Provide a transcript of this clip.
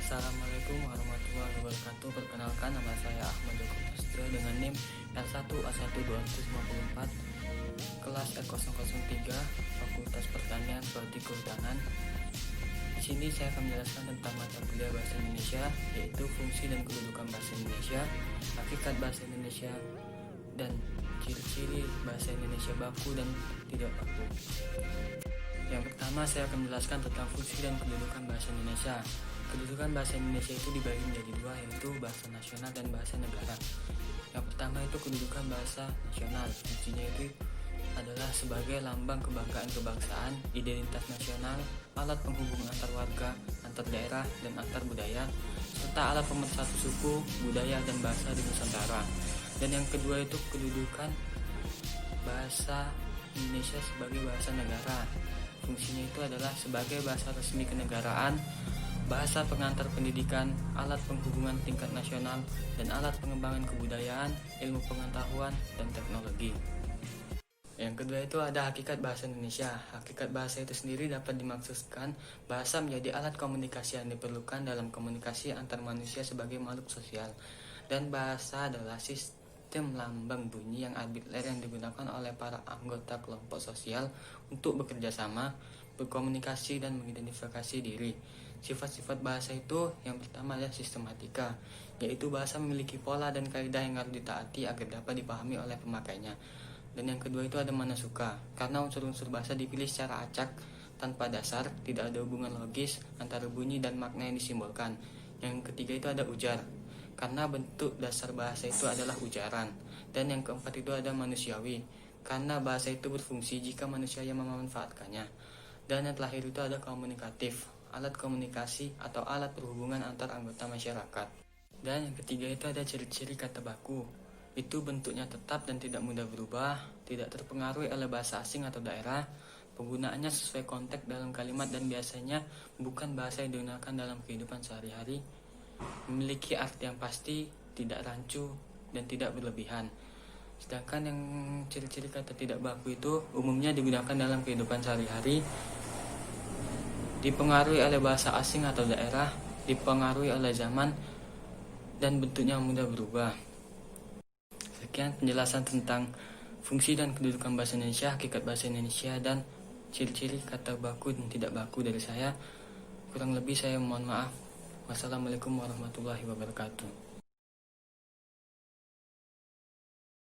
Assalamualaikum warahmatullahi wabarakatuh. Perkenalkan, nama saya Ahmad Joko Prasetyo dengan NIM L1A1 254, kelas R003, Fakultas Pertanian Prodi Kehutanan. Di sini saya akan menjelaskan tentang mata kuliah Bahasa Indonesia, yaitu fungsi dan kedudukan bahasa Indonesia, hakikat bahasa Indonesia, dan ciri-ciri bahasa Indonesia baku dan tidak baku. Yang pertama, saya akan menjelaskan tentang fungsi dan kedudukan bahasa Indonesia. Kedudukan bahasa Indonesia itu dibagi menjadi dua, yaitu bahasa nasional dan bahasa negara. Yang pertama itu kedudukan bahasa nasional. Fungsinya itu adalah sebagai lambang kebanggaan kebangsaan, identitas nasional, alat penghubung antar warga, antar daerah, dan antar budaya, serta alat pemersatu suku, budaya, dan bahasa di Nusantara. Dan yang kedua itu kedudukan bahasa Indonesia sebagai bahasa negara. Fungsinya itu adalah sebagai bahasa resmi kenegaraan, bahasa pengantar pendidikan, alat penghubungan tingkat nasional, dan alat pengembangan kebudayaan, ilmu pengetahuan, dan teknologi. Yang kedua itu ada hakikat bahasa Indonesia. Hakikat bahasa itu sendiri dapat dimaksudkan bahasa menjadi alat komunikasi yang diperlukan dalam komunikasi antar manusia sebagai makhluk sosial. Dan bahasa adalah sistem lambang bunyi yang arbitrer yang digunakan oleh para anggota kelompok sosial untuk bekerja sama, berkomunikasi, dan mengidentifikasi diri. Sifat-sifat bahasa itu yang pertama adalah sistematika, yaitu bahasa memiliki pola dan kaidah yang harus ditaati agar dapat dipahami oleh pemakainya. Dan yang kedua itu ada manasuka, karena unsur-unsur bahasa dipilih secara acak tanpa dasar, tidak ada hubungan logis antara bunyi dan makna yang disimbolkan. Yang ketiga itu ada ujar, karena bentuk dasar bahasa itu adalah ujaran. Dan yang keempat itu ada manusiawi, karena bahasa itu berfungsi jika manusia yang memanfaatkannya. Dan yang terakhir itu ada komunikatif, alat komunikasi atau alat perhubungan antar anggota masyarakat. Dan yang ketiga itu ada ciri-ciri kata baku, itu bentuknya tetap dan tidak mudah berubah, tidak terpengaruhi oleh bahasa asing atau daerah, penggunaannya sesuai konteks dalam kalimat dan biasanya bukan bahasa yang digunakan dalam kehidupan sehari-hari, memiliki arti yang pasti, tidak rancu, dan tidak berlebihan. Sedangkan yang ciri-ciri kata tidak baku itu umumnya digunakan dalam kehidupan sehari-hari, dipengaruhi oleh bahasa asing atau daerah, dipengaruhi oleh zaman, dan bentuknya mudah berubah. Sekian penjelasan tentang fungsi dan kedudukan bahasa Indonesia, hakikat bahasa Indonesia, dan ciri-ciri kata baku dan tidak baku dari saya. Kurang lebih saya mohon maaf. Wassalamualaikum warahmatullahi wabarakatuh.